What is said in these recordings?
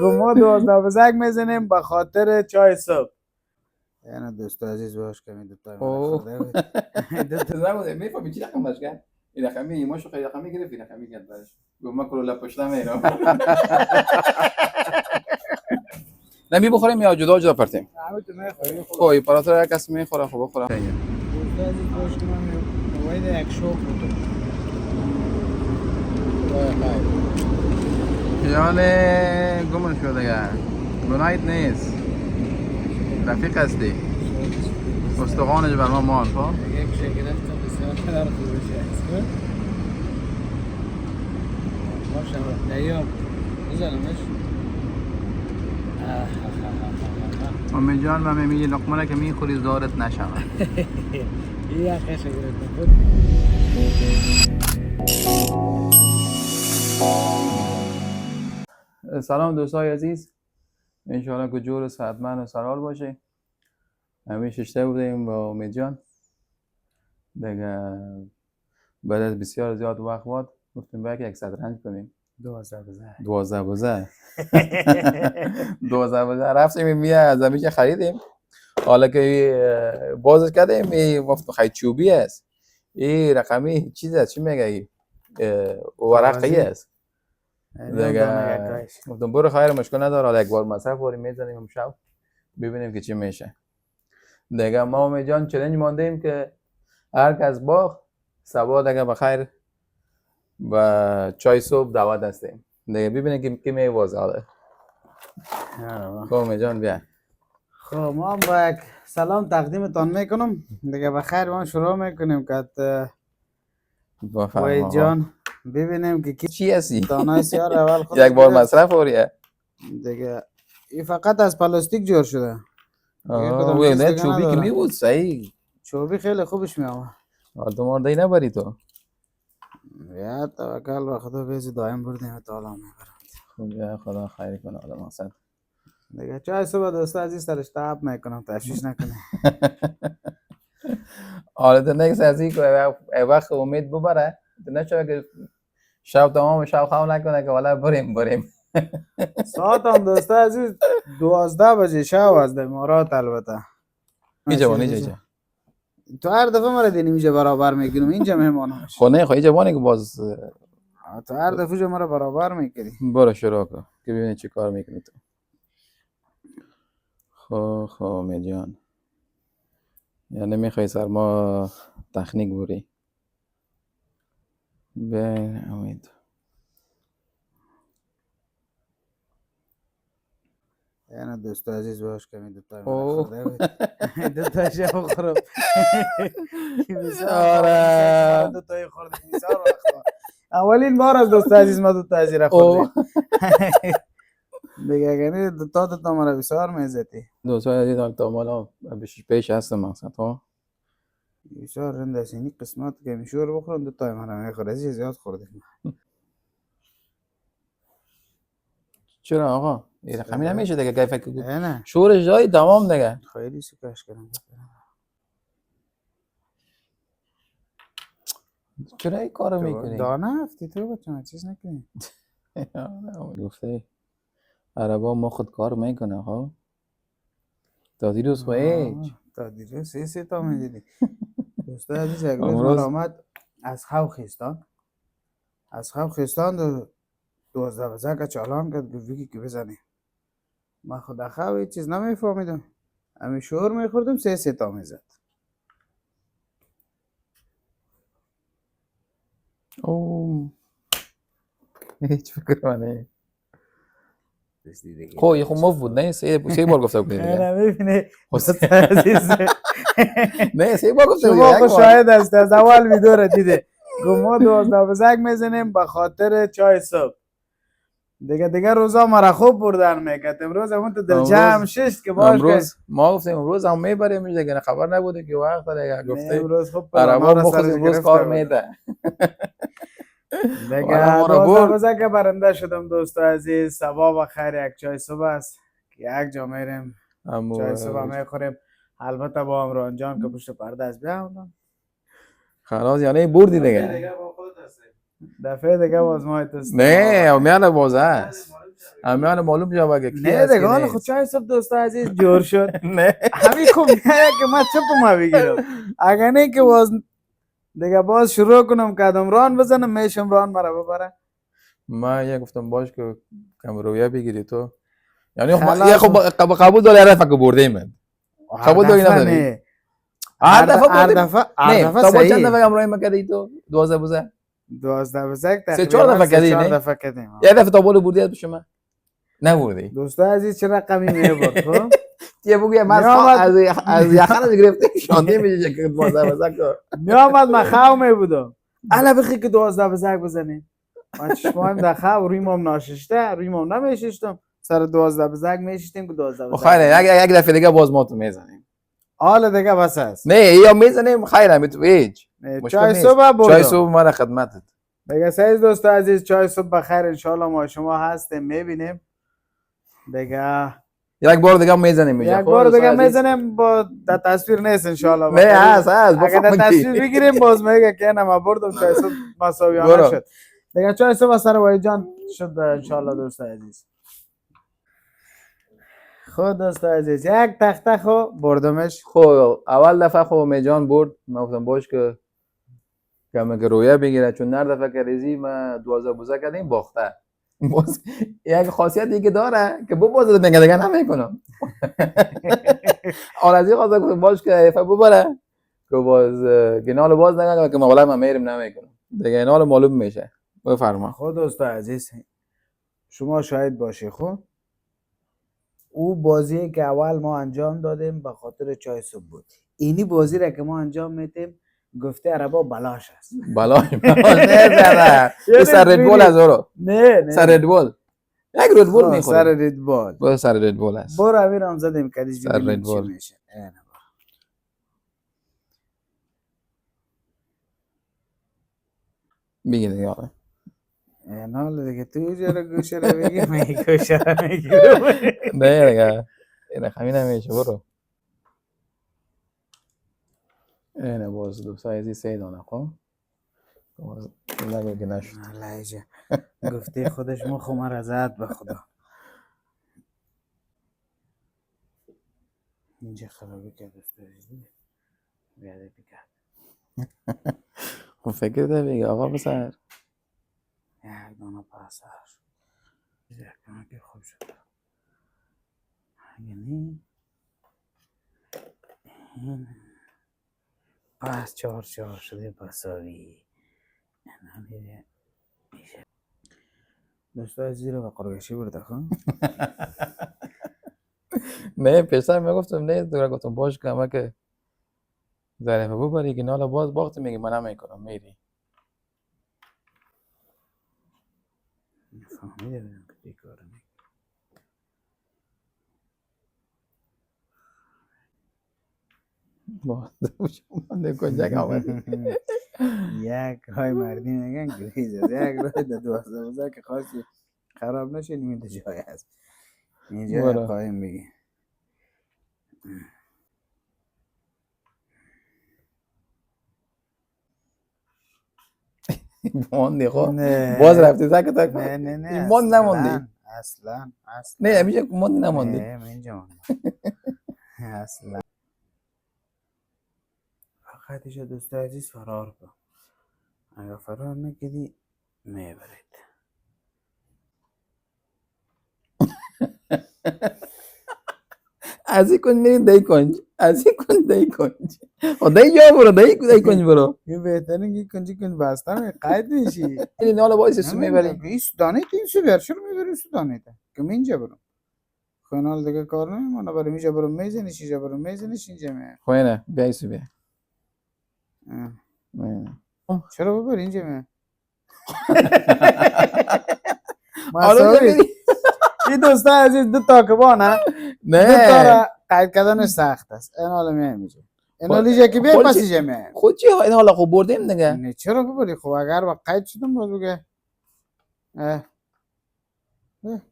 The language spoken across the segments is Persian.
گفت ما 12 بزک میزنیم به خاطر چای صبح. یعنی دوست عزیز باش که می دوتا ما خورده بود. دوتا نبوده میفهمی چی رقم باش کرد؟ این رقمی ایماشو خیلی رقمی گرفت، این رقمی کرد برش. گفت من کلولا پشتم میرم. نمی بخوریم یا جدا جدا پرتیم؟ همه تو میخوری. خب پراتر یک کس میخوره خب بخورم. دوست عزیز باش که من موید یک شوق بود. یعنی گمون شده دیگه. گناهیت نیست. رفیق هستی. استخوانش بر ما مان خب؟ یک شکل گرفتم بسیار پدر خوبش هست. ماشاءالله. ایام بزنمش. امی جان و میگه لقمه که میخوری زارت نشود. این یک شکل گرفتم. سلام دوستای عزیز، انشاءالله که جور و صحتمند و سرحال باشه. همیشه شته بودیم با امید جان دیگه. بعد از بسیار زیاد وقت بود گفتیم باید یک رنج کنیم. 12 بزن 12 بزن 12 بزن رفتیم میه از همیشه خریدیم. حالا که بازش کردیم این گفت خیلی چوبی است، این رقمی چیز است، چی میگه این ورقی است دیگه. گفتم برو خیر مشکل نداره، حالا یک بار مصرف بریم میزنیم امشب ببینیم که چی میشه دیگه. ما امید جان چالش ماندیم که هر کس باخت صبح دیگه بخیر و چای صبح دعوت هستیم دیگه، ببینیم که کی میوازه. حالا خب امید جان بیا. خب ما با یک سلام تقدیمتان میکنم دیگه. بخیر ما شروع میکنیم که وای جان ببینیم که کی چی هستی؟ دانای سیار اول خود یک بار مصرف اوریه دیگه. این فقط از پلاستیک جور شده. نه چوبی که می بود صحیح. چوبی خیلی خوبش می آمد. تو مرده نبری تو. یا توکل به خدا بیزی دایم بردیم تعالی میبرد. خب یا خدا خیر کنه آدم حسن دیگه. چای صبح دوست عزیز سرش تاب میکنم، تشویش نکنه. حالا تو نکس ازی که وقت امید ببره تو نشوه که شب تمام شب خواب نکنه که والا بریم. ساعت هم دوست عزیز 12 بجه شب از امارات. البته اینجا تو هر دفعه مرا دینی میشه برابر میکنم اینجا مهمانم. خب نه خب اینجا بانی که باز تو هر دفعه جو مرا برابر میکنی. برو شروع کن که ببینی چی کار میکنی تو. خب امید جان یعنی میخوای سر ما تخنیک بوری به امید. یعنی دوست عزیز باش که می دوتا خورده بود. دوتا شب خورم. آره دوتای خورده بسیار وقتا. اولین بار از دوست عزیز ما دوتا عزیز را خوردیم دیگه. یعنی دوتا مرا بسیار میزدی. دوست عزیز تا مالا پیش هستم مقصد ها بسیار رنده است. اینی قسمت که میشور بخورم دوتای مرا میخوره. از زیاد خوردیم. چرا آقا این رقمی نمیشه دیگه کیف که نه شورش جای تمام دیگه. خیلی سکش کردم. چرا این کارو میکنی؟ دانه هفتی تو بچه چیز نکنی. گفته عربا ما خود کار میکنه ها. تا دیروز خویج تا دیروز سه تا میدیدی. دوسته عزیز یک روز من آمد از خواب خیستان 12 بزک چالان کرد گفت که بزنی. من خود خواب هیچ چیز نمیفهمیدم. همین شور میخوردم سه تا میزد. اوه هیچ فکر منه. خب یه خب مفت بود نه سه بار گفته بودی دیگه. نه ببینه عزیز نه سه بار گفته بودی. شما شاهد است از اول ویدیو را دیده. گفت ما 12 بزک میزنیم به خاطر چای صبح. دیگه روزا مرا خوب بردن میکرد. امروز همون تو دل جمع شست که باش امروز ما گفتیم امروز هم میبریم دیگه. خبر نبوده که وقت دیگه گفته امروز خوب برام مخصوص امروز کار میده دیگه. 12 بزک برنده شدم دوست عزیز. صبح بخیر. یک چای صبح است که یک جا میریم چای صبح میخوریم. البته با عمران جان که پشت پرده است. بیام خلاص یعنی بردی دیگه. دفعه دیگه باز ما هست. نه میانه باز است. همیان معلوم جواب کی نه است دیگه که حالا خود نیست. چای صبح دوست عزیز جور شد نه همین خوب نه که من چپ ما بگیرم اگر نه که باز دیگه باز شروع کنم قدم ران بزنم میشم ران مرا ببره من یه گفتم باش که کم رویه بگیری تو یعنی خب خلاص. یه خب قبول داری هر دفعه که برده من قبول داری نداری هر دفعه هر بردیم دفعه نه دفعه تا با چند صحیح دفعه هم رای مکردی تو 12 بوزه 12 بزک سه چهار تقریبا دفعه کردی، 4 نه؟ دفعه کردیم یه دفعه تا بالا بردی از شما نبردی دوست عزیز چه رقمی میبرد خب یه بگو من از یخنش گرفته شانده میشه که 12 بزک میامد من خواهم میبودم الا بخی که 12 بزک بزنیم من چشمایم در خواه ریمم ناششته ریمم نمیششتم سر 12 بزک میشتیم که 12 بزک خیره یک دفعه دیگه باز ما تو میزنیم حالا دیگه بس هست نه یا میزنیم خیره تو هیچ مشکل چای نیست صبح بردم چای صبح ما خدمتت دیگه سعید دوست عزیز چای صبح بخیر انشالله ما شما هستیم میبینیم دیگه یک بار دیگه میزنیم یک بار دیگه میزنیم با در تصویر نیست انشالله نه هست اگه در تصویر بگیریم باز میگه که نه ما بردم چای صبح مساویانه برو. شد دیگه چای صبح سر وای جان شد انشالله دوست عزیز خود دوست عزیز یک تخته خو بردمش خب اول دفعه خب میجان برد من گفتم باش که کمه که رویه بگیره چون هر دفعه که ریزی ما 12 بوزه کردیم باخته باز یک خاصیتی که داره که باز دیگه نمیکنم حالا از این خاصیت گفتم باش که ایفا ببره که باز گنال باز نگه که مقاله من میرم نمیکنم دیگه اینال معلوم میشه بفرما خود دوست عزیز شما شاهد باشی خب او بازی که اول ما انجام دادیم به خاطر چای صبح بود اینی بازی را که ما انجام میدیم گفته عربا بلاش است بلای نه سر ردبول از اورو نه سر ردبول یک ردبول سر میخوریم ردبال باز سر ردبول است برو امیرم زدیم کدیش سر ببینیم چی ردبول. میشه بگی دیگه آقا حالا دیگه تو جره گوشه رو بگی من گوشه رو میگیرم نه دیگه این خمی نمیشه برو اینه باز دو سایزی 3 دانه خب باز نگو که نشد لایجا گفته خودش مخ مرا زد به خدا اینجا خرابی کرد استوریزی بیاده بکرد خب فکر ده بگی آقا بسر یک دانه پاسر یک دانه که خوب شد یعنی این پس 4 شده پساوی دوستا زیر و قرگشی برده خب نه پیشتر میگفتم نه دوره گفتم باش که همه که ظریفه ببری که نالا باز باخت میگی من نمیکنم میری فهمیده بودم که بیکاره میگی باز من کجا آمدی یک های مردی میگن گریز است یک راه در 12 که خواستی خراب نشه نیمه جای هست اینجا برو. قایم بگی موندی خب نه. باز رفتی تک تک نه نه نه این موند نموندی اصلا نه همیشه موندی نموندی نه من اینجا موندم اصلا فقط ایشا دوست عزیز فرار کن اگر فرار نکدی میبرید از این کن میری دی کنج از این کن دی کنج و دی جا برو دی کنج برو یه بهتره که کنجی کن بستم قید میشی این حالا باید سیستم میبری این دانه این سو بیار چرا میبری سو دانه تا که من اینجا برم خیلی دیگه کار نمیمونه برای اینجا برم میزنیش اینجا برم میزنیش اینجا میاد خب نه بیا ایسو بیا نه. چرا ببر اینجا میاد حالا مساوی میری این دوستا عزیز دو تا که بانه دو تا نه را قید کردنش سخت است این حالا میاد اینجا این حالا اینجا که بیاد پس اینجا میاد خود چی این حالا خب بردیم دیگه نه چرا ببری خب اگر با قید شدم باز بگه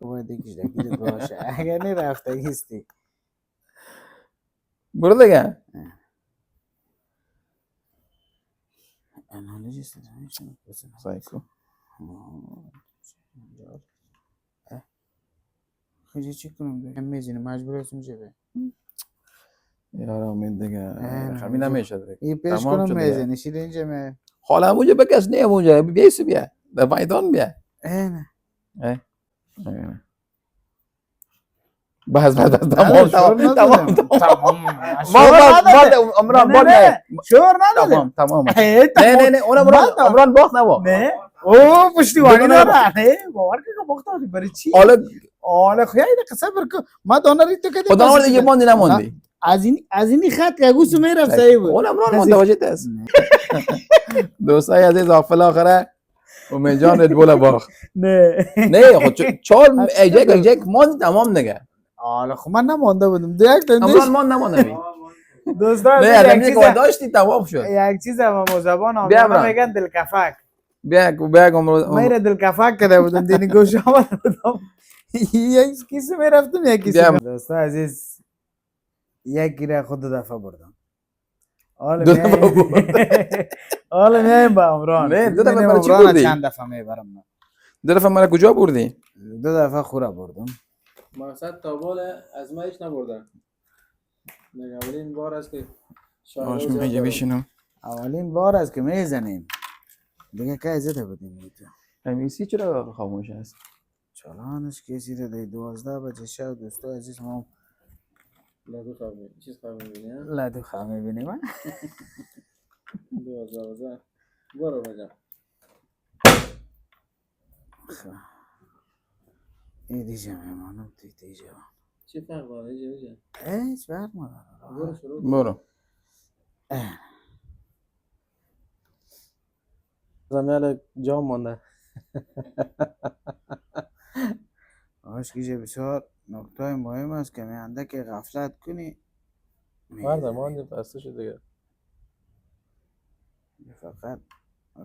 باید دیگه دکیل باشه اگر نی رفتگیستی برو دیگه انالوژی سنجا سایکو خیلی چی کنم دیگه میزینی مجبور هستم چه به یارا امید دیگه رقمی نمیشه دیگه این پیش تمام کنم شد دیگه. میزینی شیر اینجا می حالا اونجا بکش نه اونجا بیا در میدان بیا اینه بس شور تمام عمران بال نه شور نداره تمام نه اونم عمران باخت نباخت نه او پشتیبانی داره نه باور که باخت برای چی حالا خیلی صبر کن ما دانری تو که خدا نورد یه ماندی نموندی از این خط که گوسو میرفت صحیح بود اون عمران متوجه است دوستای عزیز آفل آخره امید جان رد بول باخت نه خود چال یک ماندی تمام دیگه حالا خب من نمانده بودم دیگه عمران مان نمونده دوستا نه ادمی که داشتی تمام شد یک چیز هم زبان آمیانه میگن دلکفک بیا عمران میره دلکفک کرده بودم دینی گوش آمده بودم یک کسی میرفتم یک کسی دوستا عزیز یک گیره خود 2 دفعه بردم حالا میایم با عمران نه 2 دفعه برای چی عمران بردی؟ چند دفعه میبرم 2 دفعه مرا کجا بردی؟ 2 دفعه خوره بردم مقصد تا بال از ما هیچ نبردن دیگه اولین بار است که باش میگه بشینم اولین بار است که میزنیم دیگه که زده بودیم امیسی چرا خاموش است؟ چالانش کسی رو دی 12 بجه شب دوستا عزیز ما لدو خواب چیز خواب میبینی ها؟ لدو خواه میبینیم ها؟ 12 برو بجا این دیجا میمانم دیجا چی فرق داره ایجا هیچ فرق نداره برو شروع برو زمیال جام مانده آشکیجه بسیار نکته مهم است که میانده که غفلت کنی مرد مانده پسته شد دیگه فقط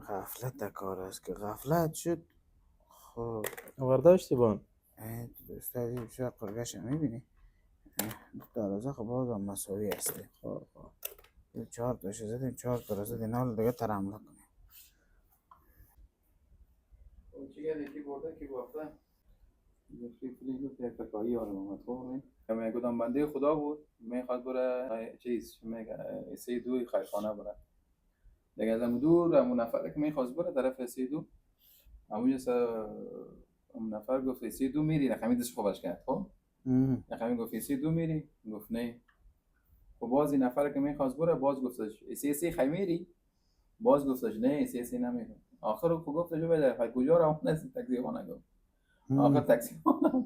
غفلت کار است که غفلت شد خب ورداشتی بان دوستا عزیز بسیار قرگش هم میبینی دارازه خب باز هم مساوی هسته 4 تاشه زدیم 4 تا زدیم حال دیگه ترمله کنیم چی گفتی کی برده کی باخته یکی فیلم تو تکایی حال محمد خوب من گفتم بنده خدا بود میخواد بره چیز میگه سی 2 خیرخانه بره دیگه از دور اون نفر که میخواست بره طرف سی 2 همونجا اون نفر گفت سی 2 میری رقمی دست خوبش کرد خب رقمی گفت سی 2 میری گفت نه خب باز این نفر که میخواست بره باز گفتش سی خمیری باز گفتش نه سی نمیره آخر رو گفتش بده کجا رو اون نسی تاکسی خانه گفت آخر تاکسی خانه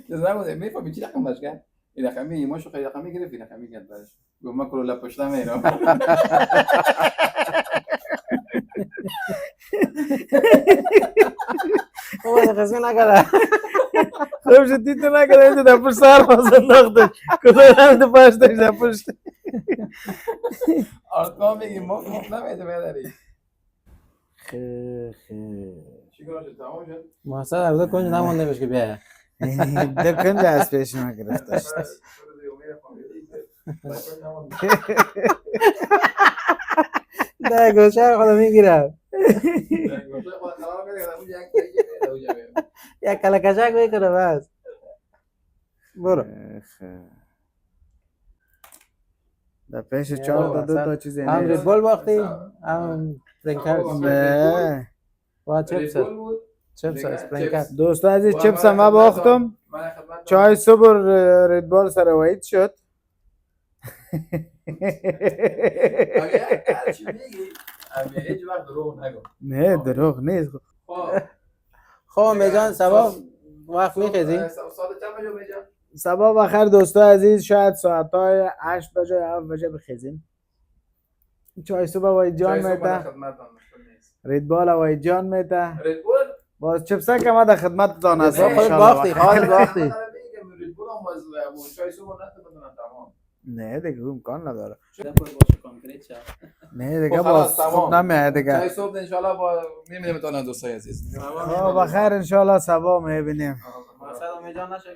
چیز نبوده میفهمی چی رقم باش کرد این رقمی ایماشو خیلی رقمی گرفت این رقمی کرد برش گفت من کلو لپشتم میرم اوه قسمی نکرده خوب شد دیتو نکرده اینو در پشت سر باز انداختش کدوم هم پشتش در پشت آرکام میگی ما نمیده بداری خیلی چی کار شد تمام شد مقصد ارده کنج نمانده بش که بیا در کنج از پیش ما گرفتش نه گوشه خدا میگیرم یک کلکشک میکنه بس برو در پیش 4 تا 2 تا چیزی هم نیست ریدبول باختی هم سپرینکرز نه و چپس سپرینکرز دوستا عزیز چپس هم من باختم چای صبح ریدبال سر وعید شد نه دروغ نیست خب میجان سبا وقت میخیزی؟ سبا بخیر دوستا عزیز شاید ساعتهای 8 بجه 7 بجه بخیزیم چای صبح وای جان میته ریدبال وای جان میته باز چپسه که ما در خدمتتان هستم خود باختی نه دیگه امکان نداره نه دیگه باز خوب نمیاد دیگه چای صبح انشالله با میبینیم تا دوستای عزیز بخیر انشالله سبا میبینیم مقصد میجان نشه